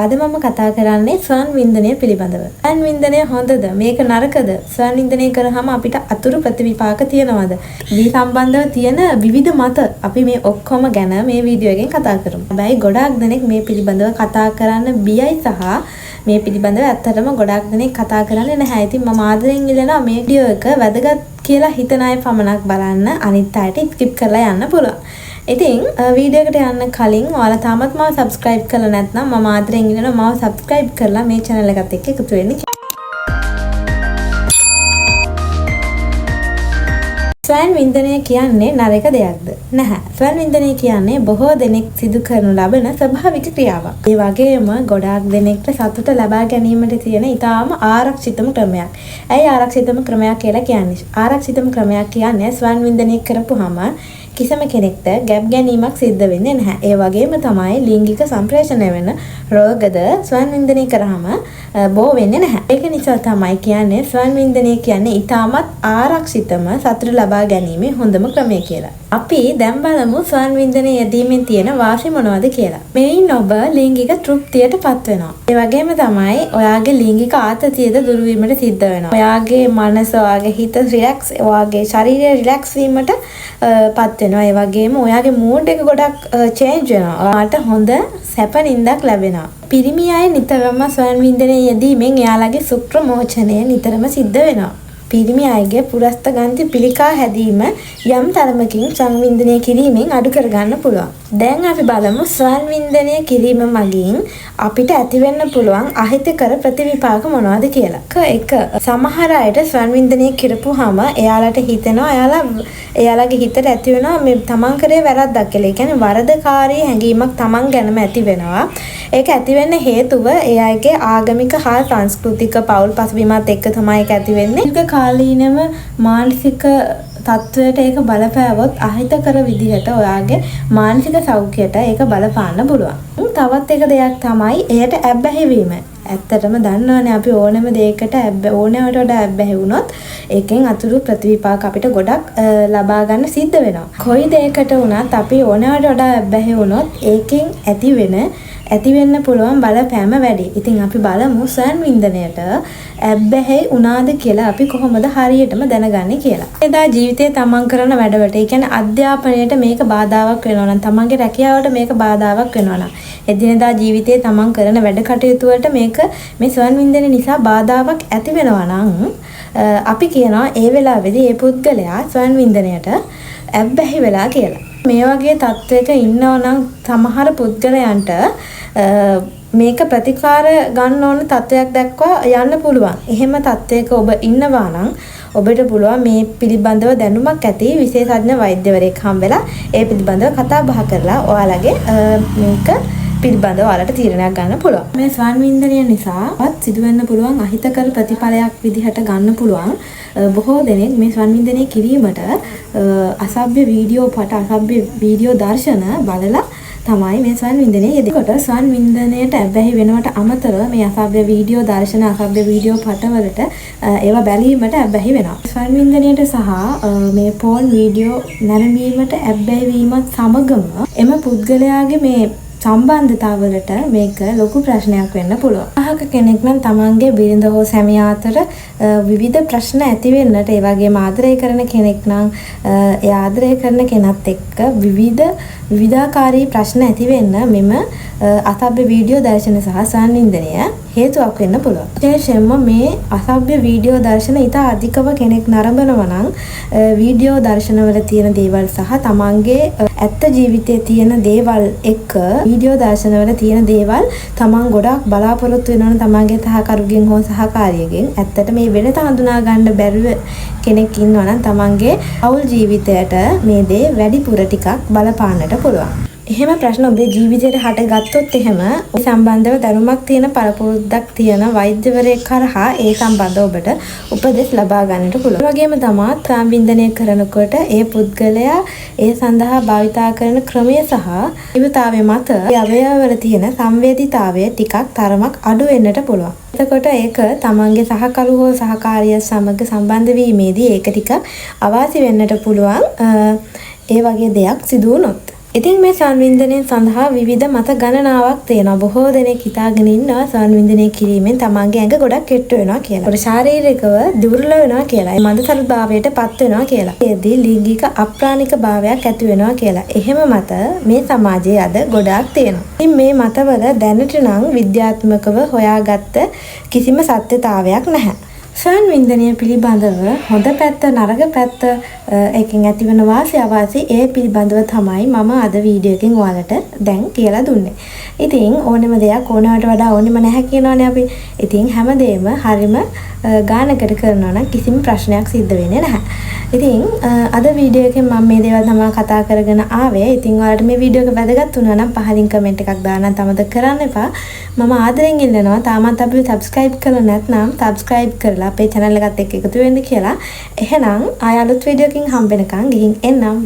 අද මම කතා කරන්නේ ස්වයං වින්දනය පිළිබඳව. ස්වයං වින්දනය හොඳද? මේක නරකද? ස්වයං වින්දනය කරාම අපිට අතුරු ප්‍රතිවිපාක තියනවද? මේ සම්බන්ධව තියෙන විවිධ මත අපි මේ ඔක්කොම ගැන මේ වීඩියෝ එකෙන් කතා කරමු. හැබැයි ගොඩාක් දෙනෙක් මේ පිළිබඳව කතා කරන්න බියයි සහ මේ පිළිබඳව ඇත්තටම ගොඩාක් දෙනෙක් කතා කරන්නේ නැහැ. ඉතින් මම ආදරෙන් ඉල්ලනවා මේ වීඩියෝ එක වැදගත් කියලා හිතන අය පමණක් බලන්න, අනිත් අයට ස්කිප් කරලා යන්න පුළුවන්. ඉතින් වීඩියෝ එකට යන්න කලින් ඔයාලා තාමත් මාව subscribe කරලා නැත්නම් මම ආදරෙන් ඉල්ලනවා මාව subscribe කරලා මේ channel එකත් එක්ක එකතු වෙන්න. ස්වයං වින්දනය කියන්නේ නරක දෙයක්ද? නැහැ. ස්වයං වින්දනය කියන්නේ බොහෝ දෙනෙක් සිදු කරනු ලබන ස්වභාවික ක්‍රියාවක්. ඒ වගේම ගොඩාක් දෙනෙක්ට සතුට ලබා ගැනීමට තියෙන ඉතාම ආරක්ෂිතම ක්‍රමයක්. ඇයි ආරක්ෂිතම ක්‍රමයක් කියලා කියන්නේ? ආරක්ෂිතම ක්‍රමයක් කියන්නේ ස්වයං වින්දනය කරපුවාම කිසිම කෙනෙක්ට ගැප් ගැනීමක් සිද්ධ වෙන්නේ නැහැ. ඒ වගේම තමයි ලිංගික සම්ප්‍රේෂණය වෙන රෝගද ස්වයං වින්දනය කරාම බෝ වෙන්නේ නැහැ. ඒක නිසා තමයි කියන්නේ ස්වයං වින්දනය කියන්නේ ඊටමත් ආරක්ෂිතම සතුට ලබා ගැනීමේ හොඳම ක්‍රමය කියලා. අපි දැන් බලමු ස්වයං වින්දනය යෙදීමෙන් තියෙන වාසි මොනවද කියලා. මේන් ඔබ ලිංගික තෘප්තියටපත් වෙනවා. ඒ වගේම තමයි ඔයාගේ ලිංගික ආතතියද දුරු වීමට සිද්ධ වෙනවා. ඔයාගේ මනස, ඔයාගේ හිත රිලැක්ස්, ඔයාගේ ශරීරය රිලැක්ස් වීමට පත් වෙනවා. ඒ වගේම ඔයාගේ මූඩ් එක ගොඩක් චේන්ජ් වෙනවා. ඔයාලට හොඳ සැප නින්දක් ලැබෙනවා. පිරිමි අය නිතරම ස්වයං වින්දනය යෙදීමෙන් එයාලගේ ශුක්‍ර මෝචනය නිතරම සිද්ධ වෙනවා. පිරිමි අයගේ පුරස්ත ගන්ති පිළිකා හැදීම යම් තරමකින් ස්වයං වින්දනය කිරීමෙන් අඩු කරගන්න පුළුවන්. දැන් අපි බලමු ස්වයං වින්දනය කිරීම මගින් අපිට ඇතිවෙන්න පුළුවන් අහිතකර ප්‍රතිවිපාක මොනවද කියලා. එක සමහර අයට ස්වයං වින්දනය කරපුවාම එයාලට හිතෙනවා එයාලගේ හිතට ඇති වෙනවා මේ තමන් කරේ වැරද්දක් කියලා. ඒ කියන්නේ වරදකාරී හැඟීමක් තමන් ගැනම ඇති වෙනවා. ඒක ඇති වෙන්න හේතුව එයාගේ ආගමික හා සංස්කෘතික පෞල් පසුබිමත් එක්ක තමයි ඒක ඇති වෙන්නේ. කාලීනව මානසික තත්වයට ඒක බලපෑවොත් අහිතකර විදිහට ඔයාගේ මානසික සෞඛ්‍යයට ඒක බලපාන්න පුළුවන්. තවත් එක දෙයක් තමයි එයට ඇබ්බැහි වීම. ඇත්තටම දන්නවනේ අපි ඕනෑම දෙයකට ඕනෑමට වඩා ඇබ්බැහි වුණොත් ඒකෙන් අතුරු ප්‍රතිවිපාක අපිට ගොඩක් ලබා ගන්න සිද්ධ වෙනවා. කොයි දෙයකට වුණත් අපි ඕනෑමට වඩා ඇබ්බැහි වුණොත් ඒකෙන් ඇති වෙන්න පුළුවන් බලපෑම වැඩි. ඉතින් අපි බලමු ස්වයං වින්දනයට ඇබ්බැහි වුණාද කියලා අපි කොහොමද හරියටම දැනගන්නේ කියලා. එදා ජීවිතේ තමන් කරන වැඩවලට, ඒ කියන්නේ අධ්‍යාපනයට මේක බාධාවක් වෙනවා නම්, තමන්ගේ රැකියාවට මේක බාධාවක් වෙනවා නම්, එදිනෙදා ජීවිතේ තමන් කරන වැඩ කටයුතු වලට මේ ස්වයං වින්දනය නිසා බාධාවක් ඇති වෙනවා නම් අපි කියනවා ඒ වෙලාවේදී ඒ පුද්ගලයා ස්වයං වින්දනයට ඇබ්බැහි වෙලා කියලා. මේ වගේ තත්වයක ඉන්නවා නම් සමහර පුද්ගලයන්ට මේක ප්‍රතිකාර ගන්න ඕන තත්වයක් දක්වා යන්න පුළුවන්. එහෙම තත්වයක ඔබ ඉන්නවා නම් ඔබට පුළුවන් මේ පිළිබඳව දැනුමක් ඇති විශේෂඥ වෛද්‍යවරයෙක් හම්බෙලා ඒ පිළිබඳව කතා බහ කරලා ඔයාලගේ මේක පිළිබඳව ඔයාලට තීරණයක් ගන්න පුළුවන්. මේ ස්වයං වින්දනය නිසාවත් සිදුවෙන්න පුළුවන් අහිතකර ප්‍රතිඵලයක් විදිහට ගන්න පුළුවන්. බොහෝ දෙනෙක් මේ ස්වයං වින්දනය කිරීමට අසභ්‍ය වීඩියෝ දර්ශන බලලා තමයි මේ ස්වයං වින්දනය යෙදෙකොට ස්වයං වින්දනයට ඇබ්බැහි වෙනවට අමතරව මේ අසභ්‍ය වීඩියෝ දර්ශන, අසභ්‍ය වීඩියෝ පටවලට ඒවා බැලීමට ඇබ්බැහි වෙනවා. ස්වයං වින්දනයට සහ මේ පෝන් වීඩියෝ නැරඹීමට ඇබ්බැහි වීමත් සමගම එම පුද්ගලයාගේ මේ සම්බන්ධතාවලට මේක ලොකු ප්‍රශ්නයක් වෙන්න පුළුවන්. අහක කෙනෙක් නම් තමන්ගේ බිරිඳ හෝ සැමියා අතර විවිධ ප්‍රශ්න ඇති වෙන්නට, ඒ වගේම ආදරය කරන කෙනෙක් නම් ඒ ආදරය කරන කෙනත් එක්ක විවිධාකාරී ප්‍රශ්න ඇති වෙන්න මෙම අසභ්‍ය වීඩියෝ දර්ශන සහ ස්වයං වින්දනය හේතුවක් වෙන්න පුළුවන්. විශේෂයෙන්ම මේ අසභ්‍ය වීඩියෝ දර්ශන ඉතා අධිකව කෙනෙක් නරඹනවා නම් වීඩියෝ දර්ශනවල තියෙන දේවල් සහ තමන්ගේ ඇත්ත ජීවිතයේ තියෙන දේවල් එක්ක වීඩියෝ දර්ශනවල තියෙන දේවල් තමන් ගොඩක් බලාපොරොත්තු වෙනවනේ තමන්ගේ සහකරුගෙන් හෝ සහකාරියගෙන්. ඇත්තට මේ වෙනත හඳුනා ගන්න බැරුව කෙනෙක් ඉන්නවා නම් තමන්ගේ අවුල් ජීවිතයට මේ දේ වැඩිපුර ටිකක් බලපාන්නට පුළුවන්. එහෙම ප්‍රශ්න ඔබේ ජීවිතයට හටගත්තොත් එහෙම ඒ සම්බන්ධව දැනුමක් තියෙන පළපුරුද්දක් තියෙන වෛද්‍යවරයෙක් කරහා ඒ සම්බන්ධව ඔබට උපදෙස් ලබා ගන්නට පුළුවන්. ඒ වගේම තමයි ස්වයං වින්දනය කරනකොට ඒ පුද්ගලයා ඒ සඳහා භාවිතා කරන ක්‍රමය සහ ජීවිතාවය මත අවයවවල තියෙන සංවේදීතාවය ටිකක් තරමක් අඩු වෙන්නට පුළුවන්. එතකොට ඒක තමන්ගේ සහකරු හෝ සහකාරිය සමග සම්බන්ධ වීමේදී ඒක ටිකක් අවාසි වෙන්නට පුළුවන්. ඒ වගේ දෙයක් සිදු වුණොත් ඉතින් මේ සංවින්දනය සඳහා විවිධ මත ගණනාවක් තියෙනවා. බොහෝ දෙනෙක් හිතාගෙන ඉන්නවා සංවින්දනය කිරීමෙන් තමන්ගේ ඇඟ ගොඩක් කෙට්ටු වෙනවා කියලා. ඒකට ශාරීරිකව දුර්වල වෙනවා කියලා. මන්දසරු භාවයට පත් වෙනවා කියලා. ඒදී ලිංගික අප්‍රාණික භාවයක් ඇති වෙනවා කියලා. එහෙම මත මේ සමාජයේ අද ගොඩාක් තියෙනවා. ඉතින් මේ මතවල දැනට නම් විද්‍යාත්මකව හොයාගත්ත කිසිම සත්‍යතාවයක් නැහැ. සංවින්දනය පිළිබඳව හොඳ පැත්ත නරක පැත්ත එකකින් ඇතිවන වාසි අවාසි ඒ පිළිබඳව තමයි මම අද වීඩියෝ එකෙන් ඔයාලට දැන් කියලා දුන්නේ. ඉතින් ඕනෙම දෙයක් ඕනවට වඩා ඕනෙම නැහැ කියනවනේ අපි. ඉතින් හැමදේම හරිම ගානකට කරනවා නම් කිසිම ප්‍රශ්නයක් සිද්ධ වෙන්නේ නැහැ. ඉතින් අද වීඩියෝ එකෙන් මම මේ දේවල් තමයි කතා කරගෙන ආවේ. ඉතින් ඔයාලට මේ වීඩියෝ එක වැදගත් වුණා නම් පහලින් කමෙන්ට් එකක් දාන්න අමතක කරන්න එපා. මම ආදරෙන් ඉල්ලනවා තාමත් අපිව subscribe කරලා නැත්නම් subscribe කරලා අපේ channel එකත් එක්ක එකතු වෙන්න කියලා. එහෙනම් ආය අලුත් වීඩියෝ එකකින් හම්බ වෙනකන් ගිහින් එන්නම්.